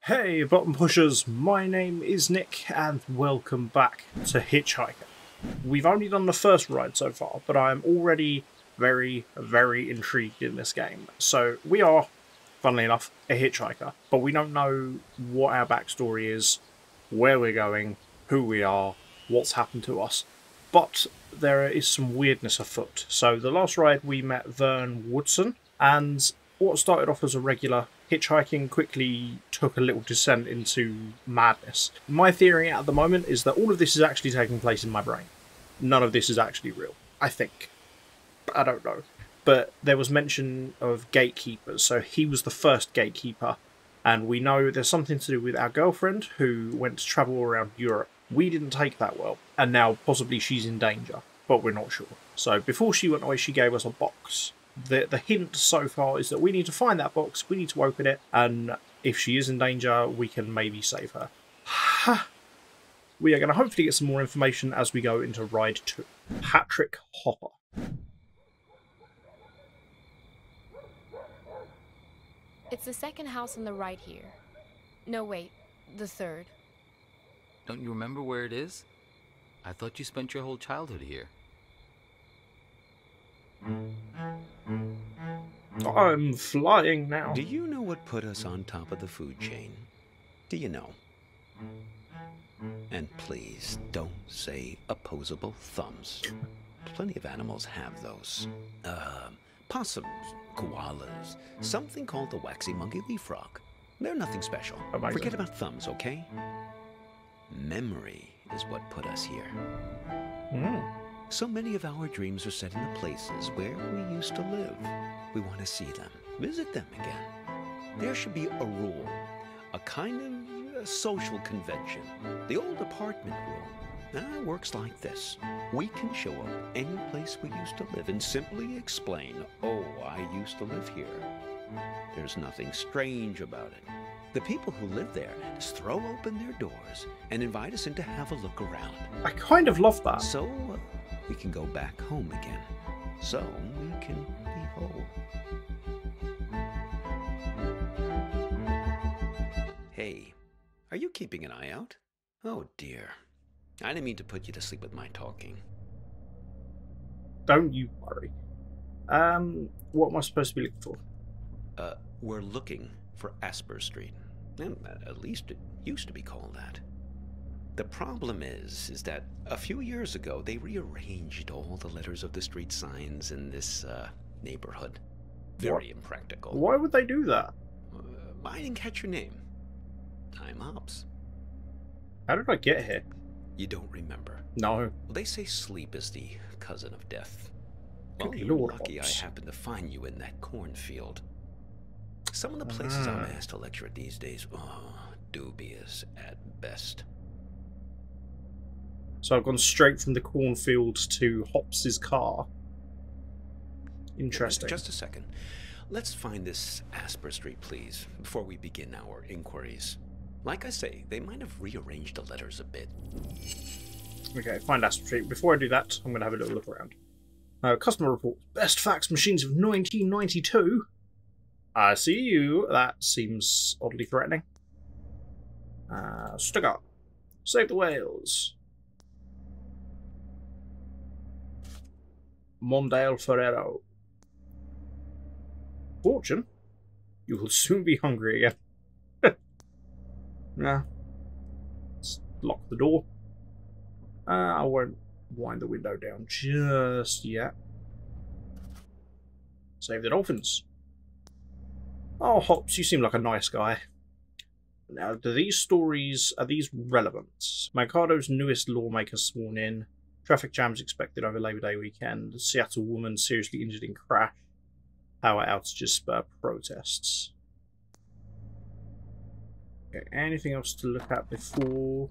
Hey button pushers, my name is Nick and welcome back to HitchHiker. We've only done the first ride so far, but I am already very intrigued in this game. So we are, funnily enough, a hitchhiker, but we don't know what our backstory is, where we're going, who we are, what's happened to us. But there is some weirdness afoot. So the last ride we met Vern Woodson, and what started off as a regular hitchhiking quickly took a little descent into madness. My theory at the moment is that all of this is actually taking place in my brain. None of this is actually real, I think. I don't know. But there was mention of gatekeepers, so he was the first gatekeeper. And we know there's something to do with our girlfriend who went to travel around Europe. We didn't take that well, and now possibly she's in danger, but we're not sure. So before she went away, she gave us a box. The hint so far is that we need to find that box, we need to open it, and if she is in danger, we can maybe save her. We are going to hopefully get some more information as we go into Ride 2. Patrick Hopper. It's the second house on the right here. No, wait, the third. Don't you remember where it is? I thought you spent your whole childhood here. I'm flying now. Do you know what put us on top of the food chain? Do you know? And please, don't say opposable thumbs. Plenty of animals have those. Possums, koalas, something called the waxy monkey leaf frog. They're nothing special. Amazing. Forget about thumbs, okay? Memory is what put us here. So many of our dreams are set in the places where we used to live. We want to see them, visit them again. There should be a rule, a kind of social convention. The old apartment rule. That works like this. We can show up any place we used to live and simply explain, oh, I used to live here. There's nothing strange about it. The people who live there just throw open their doors and invite us in to have a look around. I kind of love that. So we can go back home again. So we can be whole. Hey, are you keeping an eye out? Oh dear. I didn't mean to put you to sleep with my talking. Don't you worry. What am I supposed to be looking for? We're looking for Asper Street. At least it used to be called that. The problem is that a few years ago they rearranged all the letters of the street signs in this neighborhood. Very impractical. Why would they do that? I didn't catch your name. Time ups. How did I get here? You don't remember? No. Well, they say sleep is the cousin of death. Well, Good you're Lord, lucky Hobbs. I happened to find you in that cornfield. Some of the places I'm asked to lecture at these days, dubious at best. So I've gone straight from the cornfield to Hops's car. Interesting. Just a second. Let's find this Asper Street, please, before we begin our inquiries. Like I say, they might have rearranged the letters a bit. Okay, find Asper Street. Before I do that, I'm going to have a little look around. Customer report. Best fax machines of 1992. I see you. That seems oddly threatening. Stuck up. Save the whales. Mondale Ferrero. Fortune? You will soon be hungry again. Nah. Let's lock the door. I won't wind the window down just yet. Save the dolphins. Oh, Hops, you seem like a nice guy. Now, do these stories, are these relevant? Mercado's newest lawmaker sworn in. Traffic jams expected over Labor Day weekend. Seattle woman seriously injured in crash. Power outages spur protests. Okay, anything else to look at before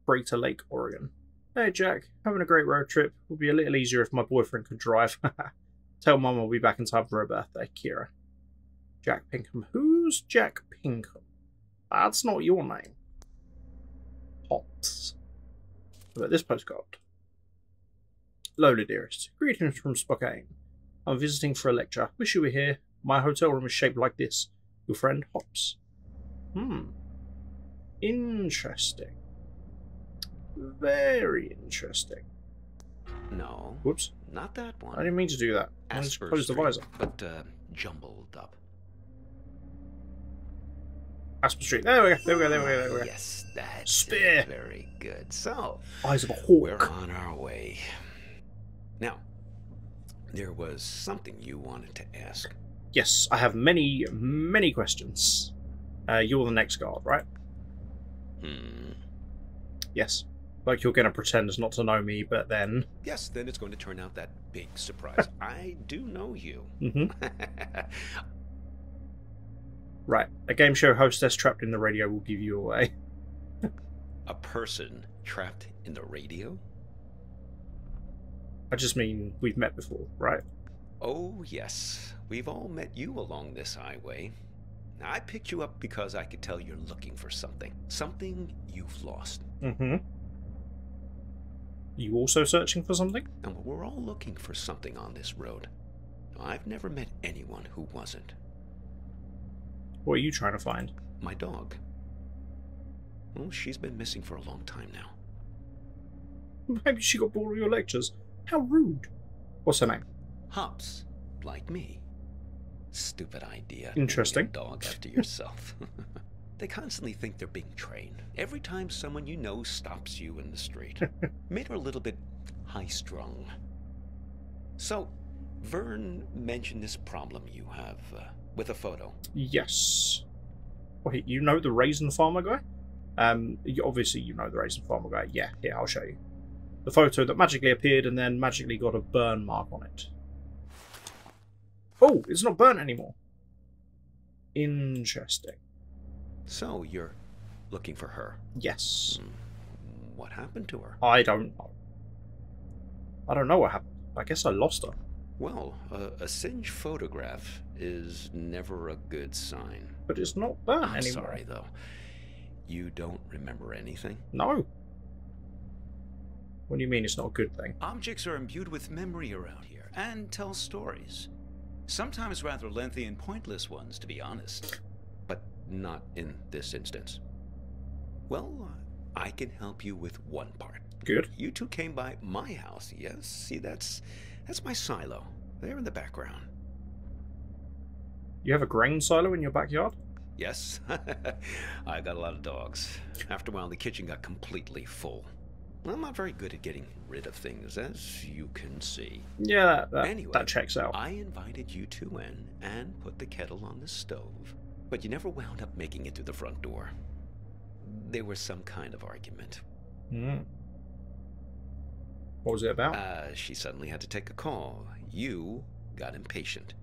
Crater Lake, Oregon? Hey Jack, having a great road trip. Would be a little easier if my boyfriend could drive. Tell Mum I'll be back in time for her birthday, Kira. Jack Pinkham. Who's Jack Pinkham? That's not your name. Hops. How about this postcard? Lola dearest. Greetings from Spokane. I'm visiting for a lecture. Wish you were here. My hotel room is shaped like this. Your friend, Hops. Interesting. Very interesting. No. Whoops. Not that one. I didn't mean to do that. I just Asper closed the Street, visor. but jumbled up. Asper Street. There we go. There we go. Yes, that's Spear. Very good. So, Eyes of a we're hawk. on our way. Now, there was something you wanted to ask. Yes, I have many, many questions. You're the next guard, right? Yes. Like you're going to pretend not to know me, but then... Yes, then it's going to turn out that big surprise. I do know you. Right. A game show hostess trapped in the radio will give you away. A person trapped in the radio? I just mean we've met before, right? Oh, yes. We've all met you along this highway. Now, I picked you up because I could tell you're looking for something. Something you've lost. You also searching for something? And we're all looking for something on this road. Now, I've never met anyone who wasn't. What are you trying to find? My dog. Well, she's been missing for a long time now. Maybe she got bored of your lectures. How rude. What's her name? Hops, like me. Stupid idea. Interesting. Naming a dog after yourself. They constantly think they're being trained. Every time someone you know stops you in the street. Made her a little bit high-strung. So, Vern mentioned this problem you have with a photo. Yes. Wait, you know the raisin farmer guy? Obviously you know the raisin farmer guy. Yeah, here, I'll show you. The photo that magically appeared and then magically got a burn mark on it. Oh, it's not burnt anymore. Interesting. So, you're looking for her? Yes. What happened to her? I don't know. I don't know what happened. I guess I lost her. Well, a singed photograph is never a good sign. But it's not burnt I'm anymore. sorry, though. You don't remember anything? No. What do you mean it's not a good thing? Objects are imbued with memory around here, and tell stories. Sometimes rather lengthy and pointless ones, to be honest. But not in this instance. Well, I can help you with one part. Good. You two came by my house, yes? See, that's my silo. There in the background. You have a grain silo in your backyard? Yes. I got a lot of dogs. After a while, the kitchen got completely full. I'm not very good at getting rid of things, as you can see. Yeah, Anyway, that checks out. I invited you two in and put the kettle on the stove. But you never wound up making it through the front door. There was some kind of argument. What was it about? She suddenly had to take a call. You got impatient.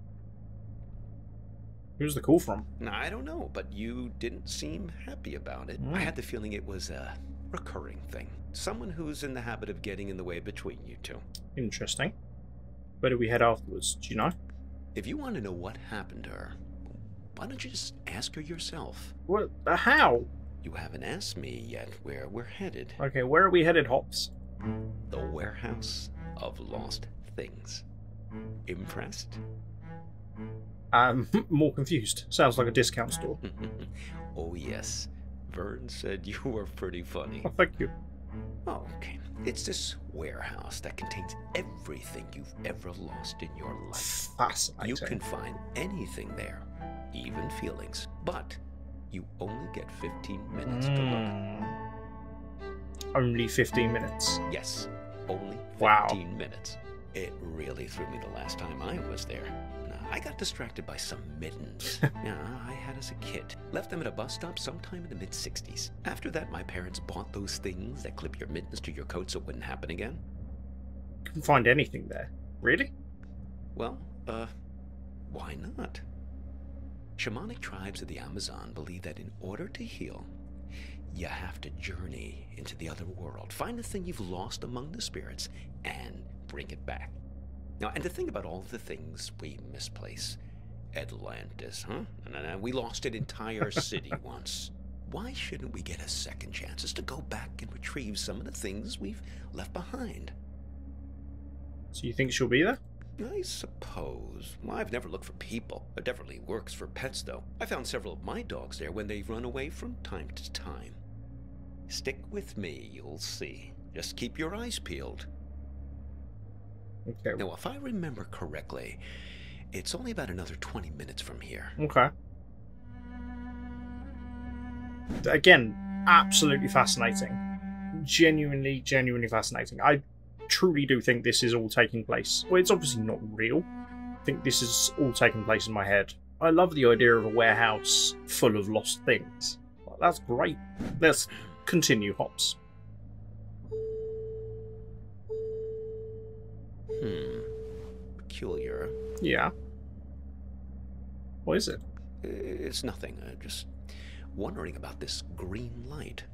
Who's the call from? Now, I don't know, but you didn't seem happy about it. I had the feeling it was a recurring thing. Someone who's in the habit of getting in the way between you two. Interesting. Where do we head afterwards? Do you know? If you want to know what happened to her, why don't you just ask her yourself? What? How? You haven't asked me yet where we're headed. Okay, where are we headed, Hops? The warehouse of lost things. Impressed? I'm more confused. Sounds like a discount store. Oh, yes. Vern said you were pretty funny. Oh, thank you. Oh, okay. It's this warehouse that contains everything you've ever lost in your life. Fascinating. You can find anything there, even feelings, but you only get 15 minutes to look. Only 15 minutes. Yes, only 15 Wow. minutes. It really threw me the last time I was there. I got distracted by some mittens. I had as a kid. Left them at a bus stop sometime in the mid-60s. After that, my parents bought those things that clip your mittens to your coat so it wouldn't happen again. Couldn't find anything there. Really? Well, why not? Shamanic tribes of the Amazon believe that in order to heal, you have to journey into the other world, find the thing you've lost among the spirits, and bring it back. Now, and to think about all the things we misplace. Atlantis, huh? And we lost an entire city once. Why shouldn't we get a second chance to go back and retrieve some of the things we've left behind? So you think she'll be there? I suppose. Well, I've never looked for people. It definitely works for pets, though. I found several of my dogs there when they've run away from time to time. Stick with me, you'll see. Just keep your eyes peeled. Okay. Now, if I remember correctly, it's only about another 20 minutes from here. Okay. Again, absolutely fascinating. Genuinely fascinating. I truly do think this is all taking place. Well, it's obviously not real. I think this is all taking place in my head. I love the idea of a warehouse full of lost things. That's great. Let's continue, Hops. Peculiar. Yeah. What is it? It's nothing. Just wondering about this green light.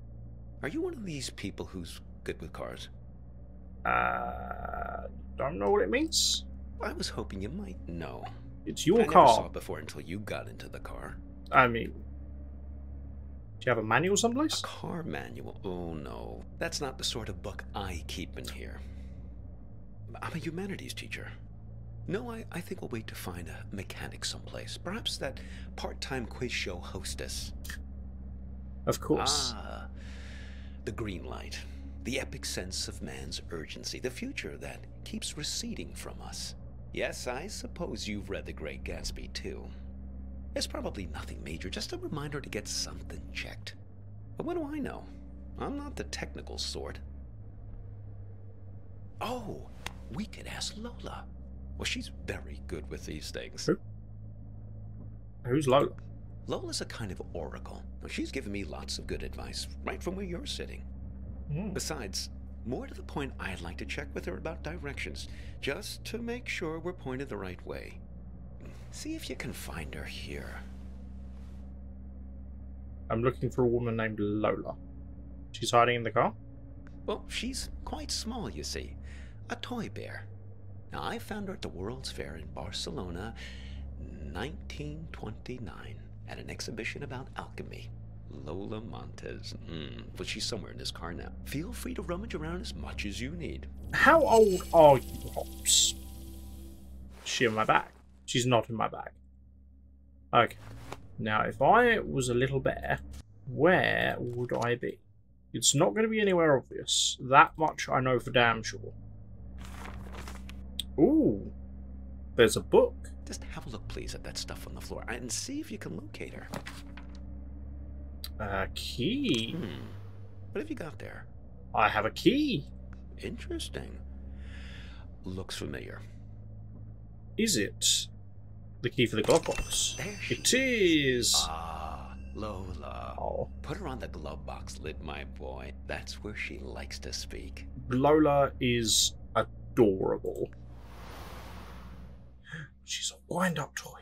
Are you one of these people who's good with cars? Don't know what it means. I was hoping you might know. It's your I car. never saw it before until you got into the car. I mean, do you have a manual someplace? A car manual? Oh no. That's not the sort of book I keep in here. I'm a humanities teacher. No, I think we'll wait to find a mechanic someplace. Perhaps that part-time quiz show hostess. Of course. Ah, the green light. The epic sense of man's urgency. The future that keeps receding from us. Yes, I suppose you've read The Great Gatsby, too. It's probably nothing major, just a reminder to get something checked. But what do I know? I'm not the technical sort. Oh, we could ask Lola. Well, she's very good with these things. Who? Who's Lola? Lola's a kind of oracle. She's given me lots of good advice, right from where you're sitting. Besides, more to the point, I'd like to check with her about directions, just to make sure we're pointed the right way. See if you can find her here. I'm looking for a woman named Lola. She's hiding in the car? Well, she's quite small, you see. A toy bear. Now, I found her at the World's Fair in Barcelona, 1929, at an exhibition about alchemy. Lola Montez. But she's somewhere in this car now. Feel free to rummage around as much as you need. How old are you, Hops? Is she in my bag? She's not in my bag. Okay. Now, if I was a little bear, where would I be? It's not going to be anywhere obvious. That much I know for damn sure. Ooh. There's a book. Just have a look, please, at that stuff on the floor and see if you can locate her. A key. What have you got there? I have a key. Interesting. Looks familiar. Is it the key for the glove box? There she It is. Ah, Lola. Oh. Put her on the glove box lid, my boy. That's where she likes to speak. Lola is adorable. She's a wind-up toy.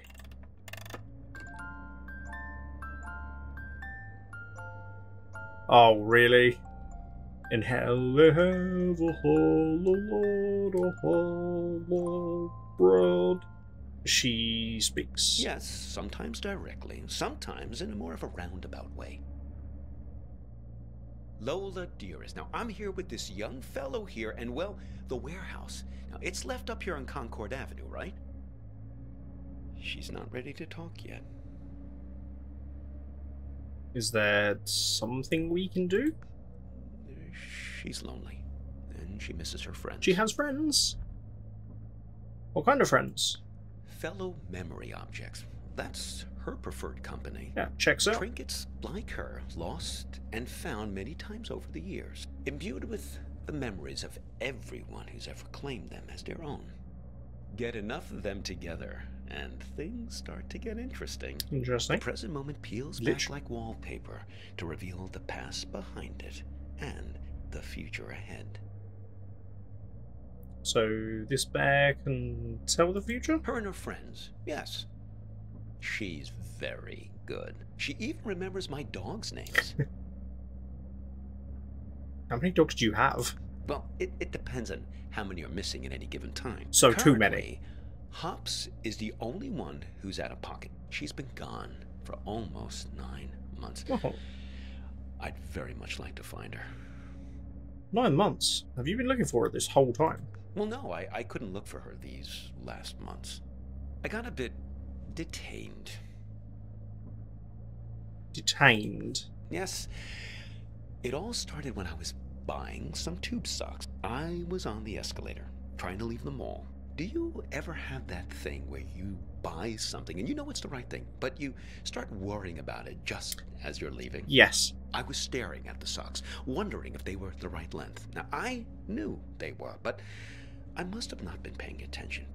Oh, really? In hell they have a lot of bread. She speaks. Yes, sometimes directly, sometimes in a more of a roundabout way. Lola, dearest, now I'm here with this young fellow here, and well, the warehouse. Now, it's left up here on Concord Avenue, right? She's not ready to talk yet. Is there something we can do? She's lonely, and she misses her friends. She has friends? What kind of friends? Fellow memory objects. That's her preferred company. Yeah, checks out. Trinkets like her, lost and found many times over the years, imbued with the memories of everyone who's ever claimed them as their own. Get enough of them together, and things start to get interesting. Interesting. The present moment peels back like wallpaper to reveal the past behind it and the future ahead. So this bear can tell the future? Her and her friends, yes. She's very good. She even remembers my dog's names. How many dogs do you have? Well, it depends on how many are missing at any given time. So Currently, too many. Hops is the only one who's out of pocket. She's been gone for almost 9 months. Oh, I'd very much like to find her. 9 months. Have you been looking for her this whole time? Well, no, I couldn't look for her these last months. I got a bit detained. Detained? Yes. It all started when I was buying some tube socks. I was on the escalator, trying to leave the mall. Do you ever have that thing where you buy something and you know it's the right thing, but you start worrying about it just as you're leaving? Yes. I was staring at the socks, wondering if they were the right length. Now, I knew they were, but I must have not been paying attention.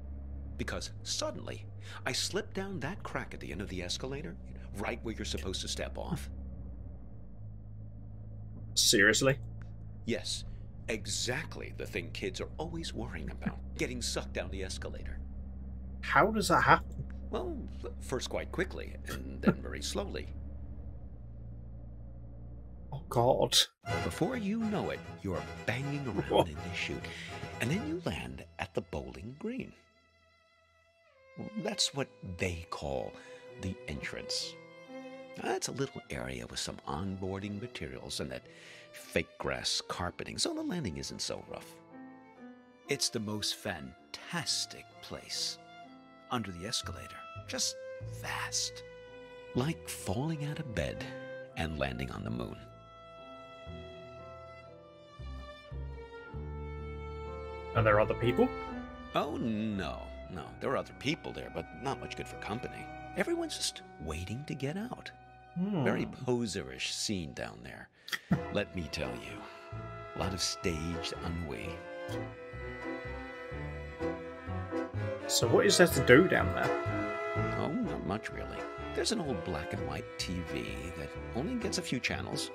Because suddenly, I slipped down that crack at the end of the escalator, right where you're supposed to step off. Seriously? Yes, exactly the thing kids are always worrying about, getting sucked down the escalator. How does that happen? Well, first quite quickly, and then very slowly. Oh, God. Before you know it, you're banging around in the chute, and then you land at the bowling green. That's what they call the entrance. That's a little area with some onboarding materials and that fake grass carpeting, so the landing isn't so rough. It's the most fantastic place. Under the escalator, just vast. Like falling out of bed and landing on the moon. Are there other people? Oh, no. There are other people there, but not much good for company. Everyone's just waiting to get out. Very poserish scene down there. Let me tell you. A lot of staged ennui. So what is there to do down there? Oh, not much really. There's an old black and white TV that only gets a few channels.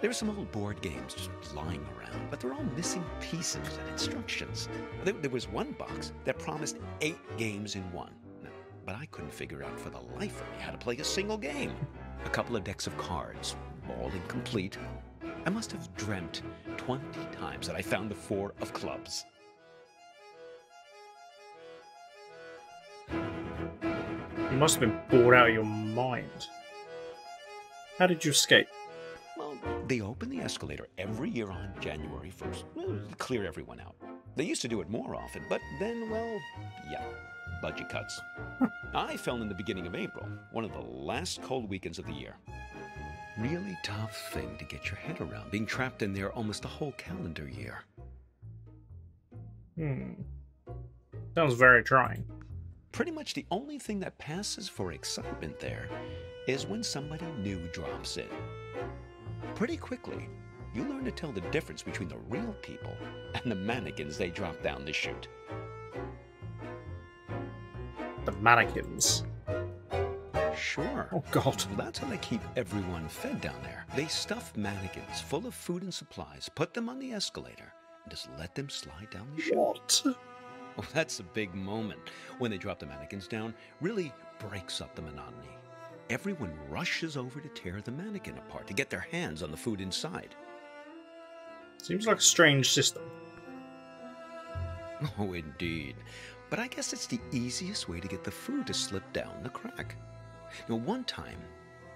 There's some old board games just lying around, but they're all missing pieces and instructions. There was one box that promised 8 games in one. But I couldn't figure out for the life of me how to play a single game. A couple of decks of cards, all incomplete. I must have dreamt 20 times that I found the 4 of clubs. You must have been bored out of your mind. How did you escape? Well, they open the escalator every year on January 1st. Well, clear everyone out. They used to do it more often, but then, well, yeah, budget cuts. I fell in the beginning of April, one of the last cold weekends of the year. Really tough thing to get your head around, being trapped in there almost a whole calendar year. Sounds very trying. Pretty much the only thing that passes for excitement there is when somebody new drops in. Pretty quickly, you learn to tell the difference between the real people and the mannequins they drop down the chute. The mannequins. Sure. Oh, God. Well, that's how they keep everyone fed down there. They stuff mannequins full of food and supplies, put them on the escalator, and just let them slide down the chute. What? Well, that's a big moment. When they drop the mannequins down, really breaks up the monotony. Everyone rushes over to tear the mannequin apart to get their hands on the food inside. Seems like a strange system. Oh, indeed. But I guess it's the easiest way to get the food to slip down the crack. Now, one time,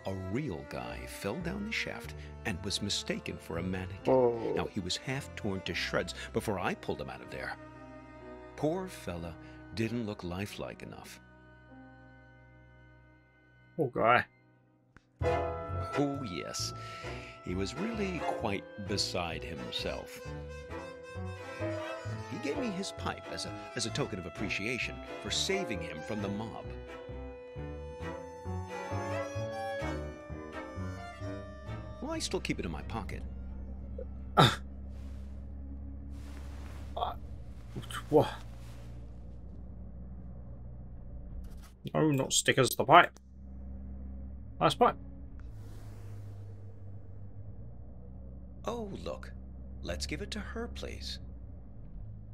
a real guy fell down the shaft and was mistaken for a mannequin. Oh. Now, he was half torn to shreds before I pulled him out of there. Poor fella didn't look lifelike enough. Poor guy. Oh, yes. He was really quite beside himself. He gave me his pipe as a token of appreciation for saving him from the mob. Well, I still keep it in my pocket. What? No, not stickers, the pipe. Nice pipe. Oh, look. Let's give it to her, please.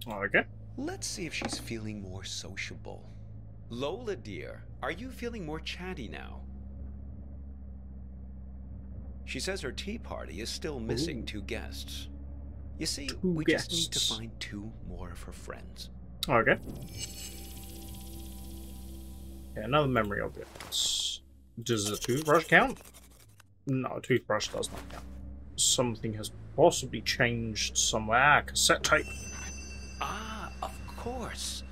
Okay. Let's see if she's feeling more sociable. Lola, dear, are you feeling more chatty now? She says her tea party is still missing 2 guests. You see, we just need to find 2 more of her friends. Okay. Yeah, another memory object. Does a toothbrush count? No, a toothbrush does not count. Something has possibly changed somewhere. Ah, cassette tape. Ah, course.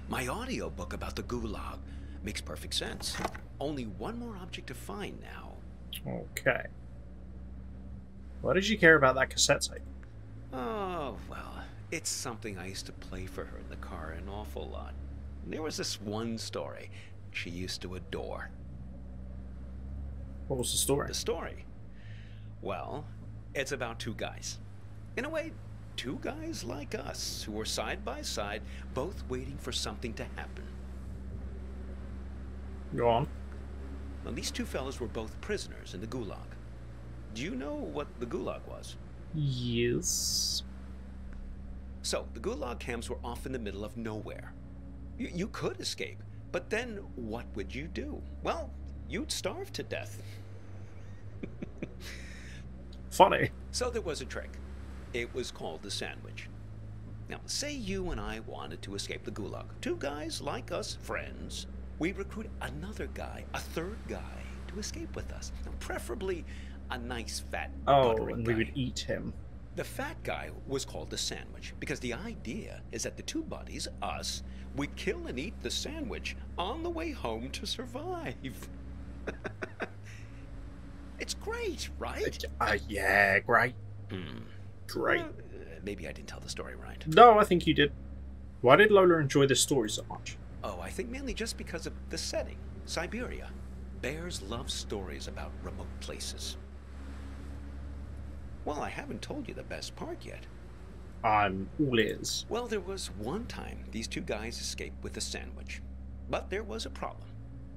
My audiobook about the Gulag makes perfect sense. Only one more object to find now. Okay. Why did you care about that cassette tape? Oh, well, it's something I used to play for her in the car an awful lot. There was this one story she used to adore. What was the story? The story? Well, it's about two guys. In a way, two guys like us who were side by side, both waiting for something to happen. Go on. Now, these two fellas were both prisoners in the Gulag. Do you know what the Gulag was? Yes. So, the Gulag camps were off in the middle of nowhere. You could escape, but then what would you do? Well, you'd starve to death. Funny. So there was a trick. It was called the sandwich. Now, say you and I wanted to escape the Gulag. Two guys like us, friends. We'd recruit another guy, a third guy, to escape with us. Now, preferably a nice, fat, buttery and guy. we would eat him. The fat guy was called the sandwich because the idea is that the two buddies, us, we'd kill and eat the sandwich on the way home to survive. It's great, right? Yeah, great. Great. Well, maybe I didn't tell the story right. No, I think you did. Why did Lola enjoy this story so much? Oh, I think mainly just because of the setting. Siberia. Bears love stories about remote places. Well, I haven't told you the best part yet. I'm all ears. Well, there was one time these two guys escaped with a sandwich. But there was a problem.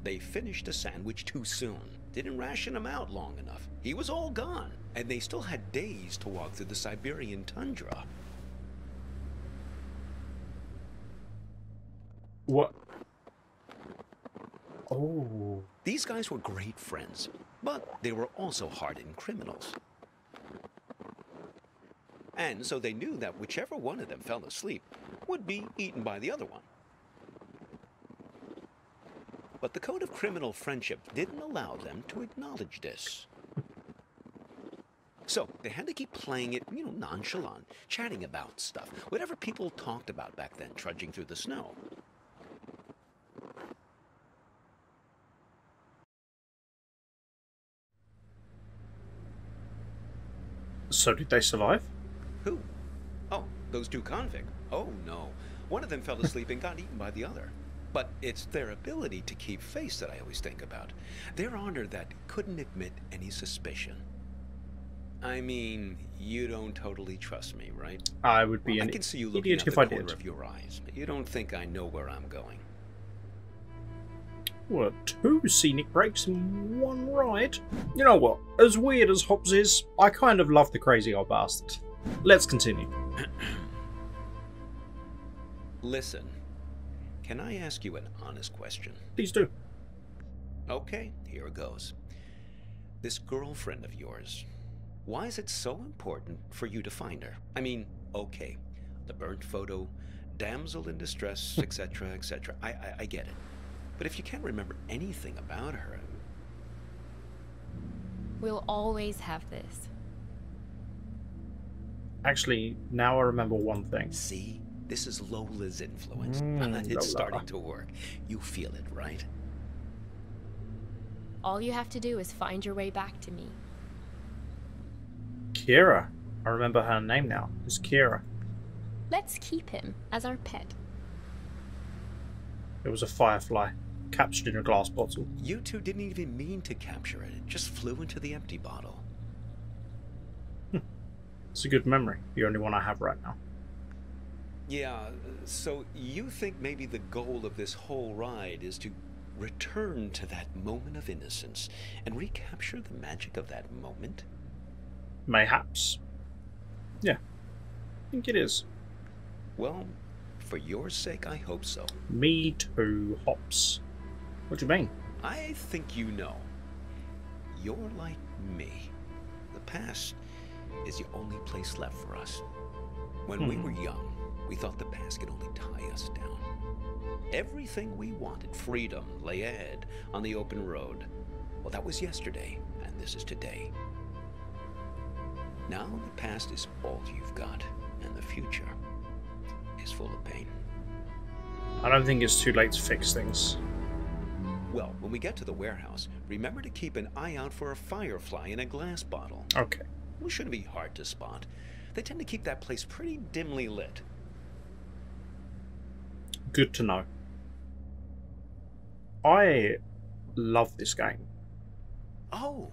They finished the sandwich too soon. Didn't ration him out long enough. He was all gone. And they still had days to walk through the Siberian tundra. What? Oh. These guys were great friends, but they were also hardened criminals. And so they knew that whichever one of them fell asleep would be eaten by the other one. But the code of criminal friendship didn't allow them to acknowledge this. So they had to keep playing it, nonchalant, chatting about stuff, whatever people talked about back then, trudging through the snow. So did they survive? Who? Oh, those two convicts. Oh, no. One of them fell asleep and got eaten by the other. But it's their ability to keep face that I always think about. Their honor that couldn't admit any suspicion. I mean, you don't totally trust me, right? I would be I an can see you looking idiot out if the I corner did. of your eyes. You don't think I know where I'm going. Well, 2 scenic breaks in 1 ride. You know what? As weird as Hobbs is, I kind of love the crazy old bastard. Let's continue. Listen, can I ask you an honest question? Please do. Okay, here it goes. This girlfriend of yours, why is it so important for you to find her? I mean, okay, the burnt photo, damsel in distress, etc., etc. I get it. But if you can't remember anything about her... We'll always have this. Actually, now I remember one thing. See? This is Lola's influence. Lola. It's starting to work. You feel it, right? All you have to do is find your way back to me. Kira. I remember her name now. It's Kira. Let's keep him as our pet. It was a firefly, captured in a glass bottle. You two didn't even mean to capture it. It just flew into the empty bottle. It's a good memory. The only one I have right now. Yeah, so you think maybe the goal of this whole ride is to return to that moment of innocence and recapture the magic of that moment? Mayhaps. Yeah. I think it is. Well, for your sake, I hope so. Me too, Hops. What do you mean? I think you know. You're like me. The past is the only place left for us. When we were young, we thought the past could only tie us down. Everything we wanted, freedom, lay ahead on the open road. Well, that was yesterday, and this is today. Now the past is all you've got, and the future is full of pain. I don't think it's too late to fix things. Well, when we get to the warehouse, remember to keep an eye out for a firefly in a glass bottle. Okay. It shouldn't be hard to spot. They tend to keep that place pretty dimly lit. Good to know. I love this game. Oh!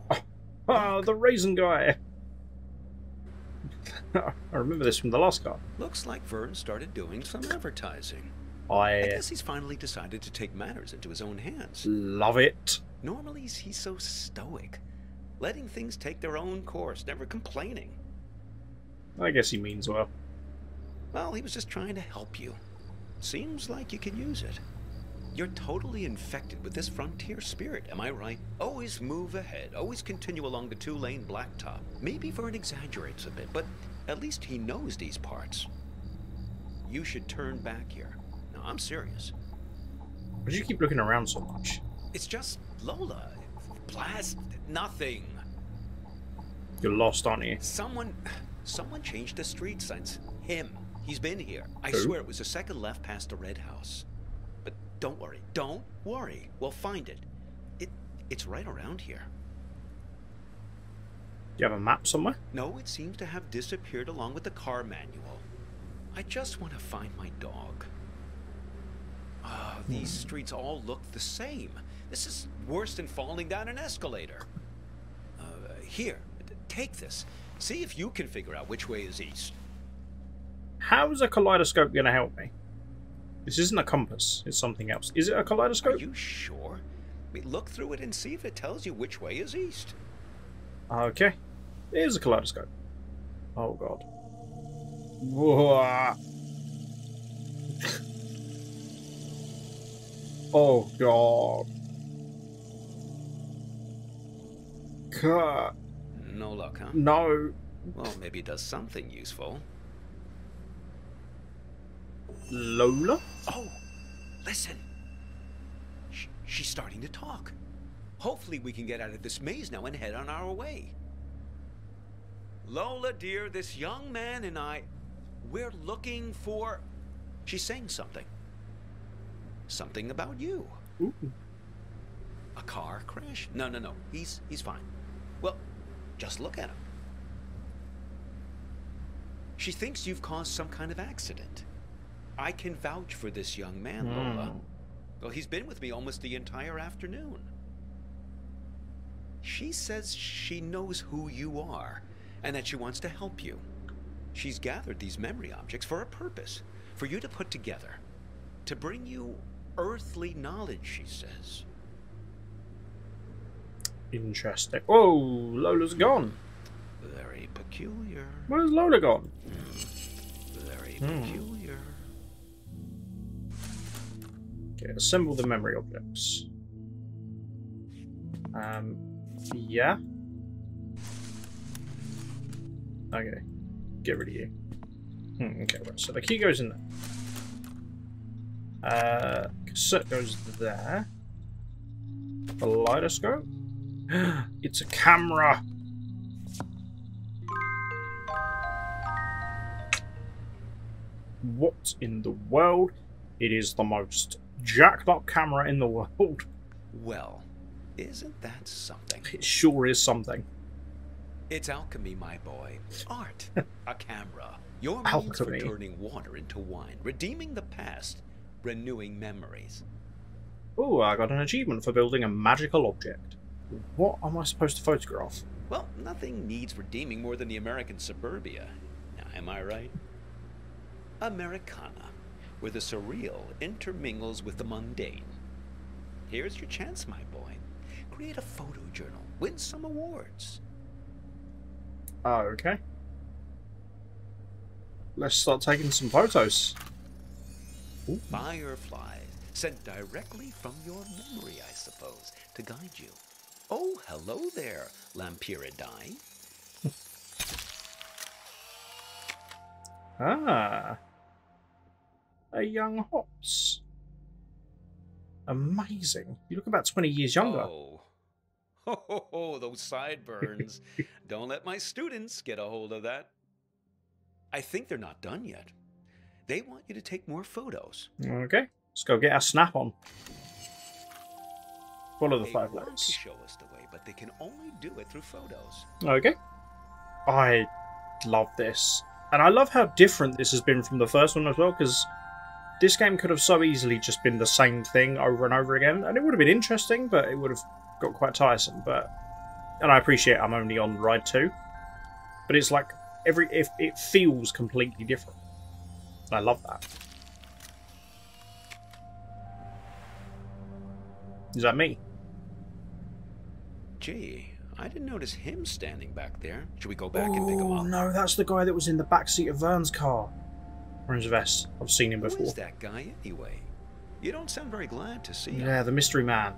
Ah, the raisin guy! I remember this from the last card. Looks like Vern started doing some advertising. I I guess he's finally decided to take matters into his own hands. love it. Normally, he's so stoic, letting things take their own course, never complaining. I guess he means well. Well, he was just trying to help you. Seems like you can use it. You're totally infected with this frontier spirit, am I right? Always move ahead, always continue along the two-lane blacktop. Maybe Vern exaggerates a bit, but at least he knows these parts. You should turn back here. No, I'm serious. Why do you keep looking around so much? It's just Lola. Blast nothing. You're lost, aren't you? Someone changed the street signs. Him. He's been here. I Who? swear it was the second left past the red house. But don't worry. Don't worry. We'll find it. It's right around here. Do you have a map somewhere? No, it seems to have disappeared along with the car manual. I just want to find my dog. These streets all look the same. This is worse than falling down an escalator. Here, take this. See if you can figure out which way is east. How is a kaleidoscope going to help me? This isn't a compass. It's something else. Is it a Are kaleidoscope? you sure? Look through it and see if it tells you which way is east. Okay. It is a kaleidoscope. Oh, God. Whoa. Oh, God. No luck, huh? No. Well, maybe it does something useful. Lola? Oh, listen. She's starting to talk. Hopefully we can get out of this maze now and head on our way. Lola, dear, this young man and I, we're looking for... She's saying something. Something about you. Ooh. A car crash? No. He's fine. Well, just look at him. She thinks you've caused some kind of accident. I can vouch for this young man, Lola. Well, he's been with me almost the entire afternoon. She says she knows who you are and that she wants to help you. She's gathered these memory objects for a purpose, for you to put together, to bring you earthly knowledge, she says. Interesting. Oh, Lola's gone. Very peculiar. Where's Lola gone? Very peculiar. Okay, assemble the memory objects. Yeah. Okay, get rid of you. Okay, right, so the key goes in there. Cassette goes there. Kaleidoscope? It's a camera! What in the world? It is the most jacked up camera in the world. Well, isn't that something? It sure is something. It's alchemy, my boy. Art. A camera. Your means for Alchemy. turning water into wine, redeeming the past, renewing memories. Oh, I got an achievement for building a magical object. What am I supposed to photograph? Well, nothing needs redeeming more than the American suburbia. Now, am I right? Americana, where the surreal intermingles with the mundane. Here's your chance, my boy. Create a photo journal. Win some awards. Oh, okay. Let's start taking some photos. Ooh. Fireflies, sent directly from your memory, I suppose, to guide you. Oh, hello there, Lampiridine. Ah. A young Hops. Amazing. You look about 20 years younger. Oh. Ho, those sideburns. Don't let my students get a hold of that. I think they're not done yet. They want you to take more photos. Okay. Let's go get our snap on. Follow the They 5 want to letters. show us the way, but they can only do it through photos. Okay. I love this. And I love how different this has been from the first one as well, because this game could have so easily just been the same thing over and over again, and it would have been interesting, but it would have got quite tiresome. And I appreciate I'm only on ride 2, but it's like it feels completely different. And I love that. Is that me? Gee, I didn't notice him standing back there. Should we go back and pick him Oh up? no, that's the guy that was in the backseat of Vern's car. Orange vest. I've seen him Who before. is that guy anyway? You don't sound very glad to see him. Yeah, the mystery man.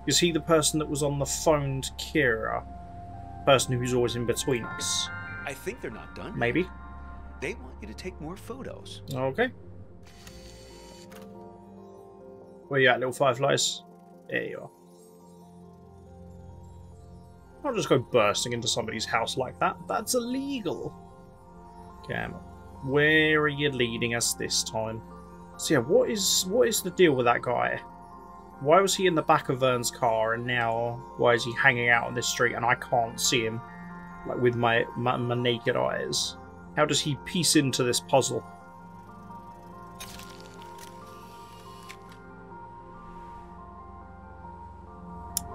Is he the person that was on the phone to Kira? Person who's always in between us? I think they're not done. Maybe. They want you to take more photos. Okay. Where you at, little fireflies? There you are. I'll just go bursting into somebody's house like that. That's illegal. Come on. Where are you leading us this time? So yeah, what is the deal with that guy? Why was he in the back of Vern's car, and now why is he hanging out on this street and I can't see him, like with my naked eyes? How does he piece into this puzzle?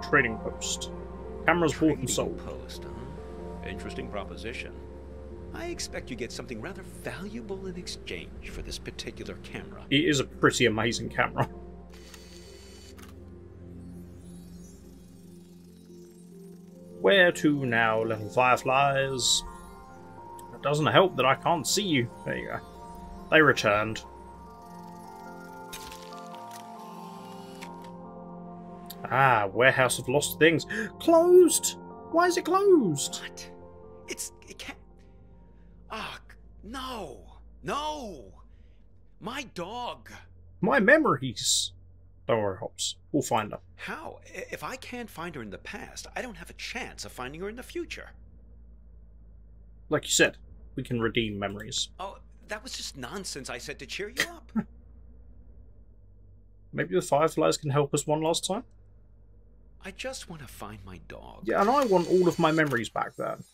Trading post. Cameras bought and sold. Post, huh? Interesting proposition. I expect you get something rather valuable in exchange for this particular camera. It is a pretty amazing camera. Where to now, little fireflies? It doesn't help that I can't see you. There you go. They returned. Ah, warehouse of lost things. Closed! Why is it closed? What? It can't... Ah, no! No! My dog! My memories! Don't worry, Hops. We'll find her. How? If I can't find her in the past, I don't have a chance of finding her in the future. Like you said, we can redeem memories. Oh, that was just nonsense I said to cheer you up. Maybe the fireflies can help us one last time? I just want to find my dog. Yeah, and I want all of my memories back, Vern.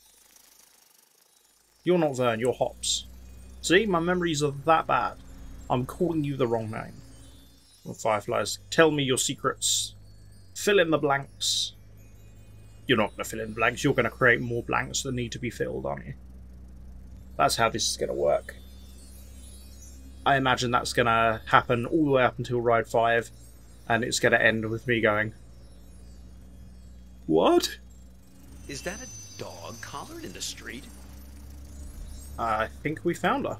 You're not Vern, you're Hops. See, my memories are that bad. I'm calling you the wrong name. Well, fireflies, tell me your secrets. Fill in the blanks. You're not going to fill in blanks, you're going to create more blanks that need to be filled, aren't you? That's how this is going to work. I imagine that's going to happen all the way up until Ride 5, and it's going to end with me going, what? Is that a dog collared in the street? I think we found her.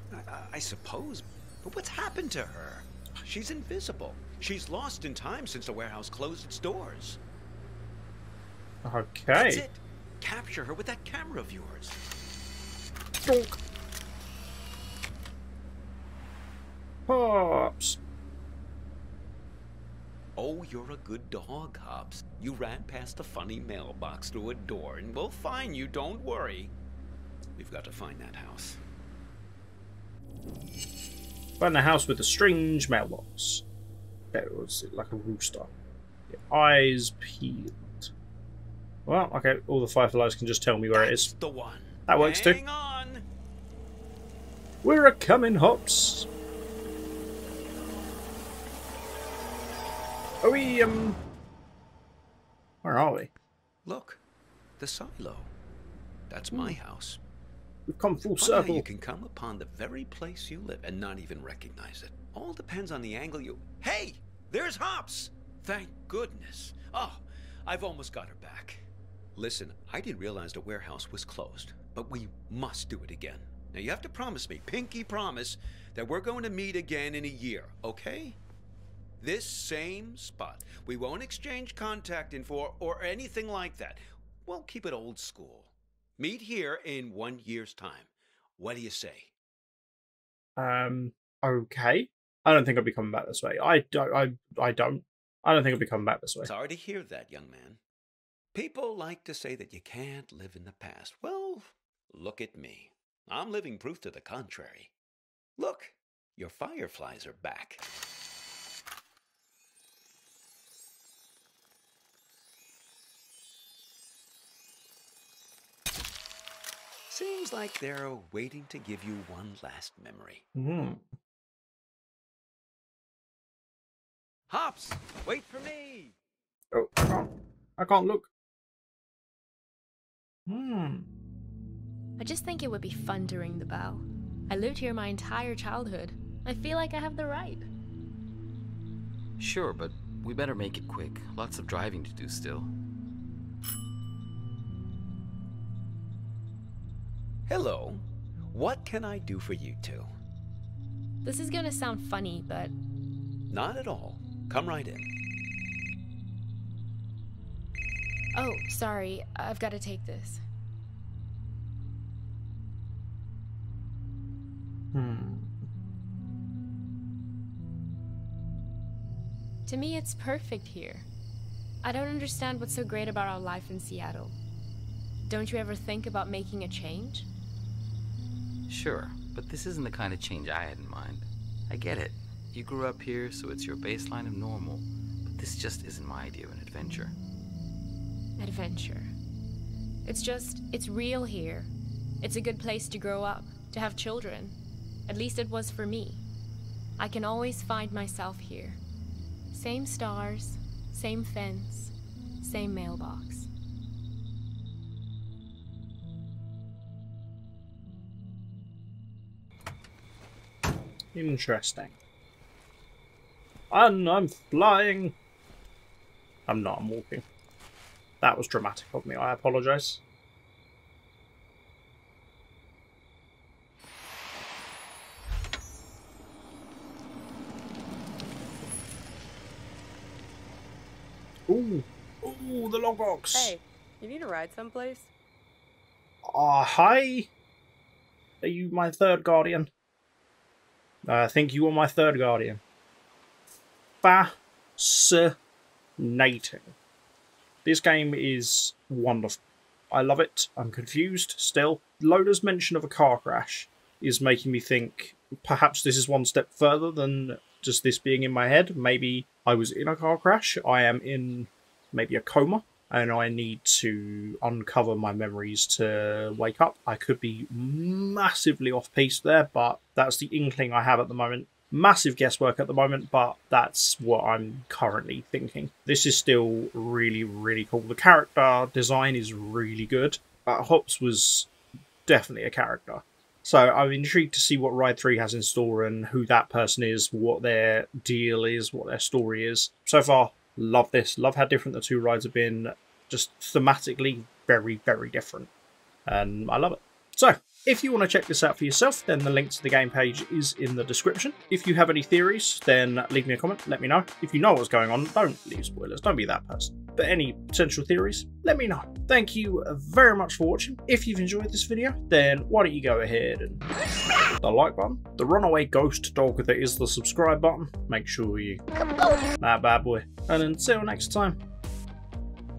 I suppose. But what's happened to her? She's invisible. She's lost in time since the warehouse closed its doors. Okay. That's it. Capture her with that camera of yours. Donk. Hops. Oh, you're a good dog, Hops. You ran past the funny mailbox through a door, and we'll find you, don't worry. We've got to find that house. Find a house with a strange mailbox. That was like a rooster. Yeah, eyes peeled. Well, okay, all the fireflies can just tell me where it is. That's the one. That works too. Hang on. We're a-comin', Hops. Are we, where are we? Look, the silo. That's my house. We've come full Funny how circle. you can come upon the very place you live and not even recognize it. All depends on the angle you... Hey! There's Hops! Thank goodness. Oh, I've almost got her back. Listen, I didn't realize the warehouse was closed, but we must do it again. Now you have to promise me, pinky promise, that we're going to meet again in a year, okay? This same spot. We won't exchange contact info or anything like that. We'll keep it old school. Meet here in 1 year's time. What do you say? Okay. I don't think I'll be coming back this way. I don't think I'll be coming back this way. Sorry to hear that, young man. People like to say that you can't live in the past. Well, look at me. I'm living proof to the contrary. Look, your fireflies are back. Seems like they're waiting to give you one last memory. Hops, wait for me! Oh, I can't look. I just think it would be fun to ring the bell. I lived here my entire childhood. I feel like I have the right. Sure, but we better make it quick. Lots of driving to do still. Hello. What can I do for you two? This is gonna sound funny, but... Not at all. Come right in. Oh, sorry. I've got to take this. To me, it's perfect here. I don't understand what's so great about our life in Seattle. Don't you ever think about making a change? Sure, but this isn't the kind of change I had in mind. I get it. You grew up here, so it's your baseline of normal. But this just isn't my idea of an adventure. Adventure. It's real here. It's a good place to grow up, to have children. At least it was for me. I can always find myself here. Same stars, same fence, same mailbox. Interesting. And I'm flying. I'm not, I'm walking. That was dramatic of me, I apologise. Ooh, the logbox. Hey, you need a ride someplace? Hi. Are you my third guardian? I think you are my third guardian. Fascinating. This game is wonderful. I love it. I'm confused still. Loda's mention of a car crash is making me think perhaps this is one step further than just this being in my head. Maybe I was in a car crash. I am in maybe a coma and I need to uncover my memories to wake up. I could be massively off piece there, but that's the inkling I have at the moment. Massive guesswork at the moment, but that's what I'm currently thinking. This is still really, really cool. The character design is really good. Hops was definitely a character. So I'm intrigued to see what Ride 3 has in store and who that person is, what their deal is, what their story is. So far, love this. Love how different the two rides have been. Just thematically very, very different. And I love it. So, if you want to check this out for yourself, then the link to the game page is in the description. If you have any theories, then leave me a comment, let me know. If you know what's going on, don't leave spoilers, don't be that person. But any potential theories, let me know. Thank you very much for watching. If you've enjoyed this video, then why don't you go ahead and the like button, the runaway ghost dog that is the subscribe button, make sure you that bad boy. And until next time,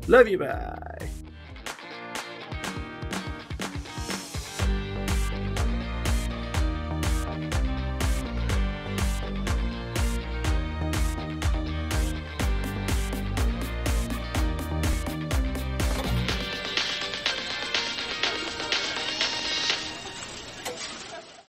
love you, bye.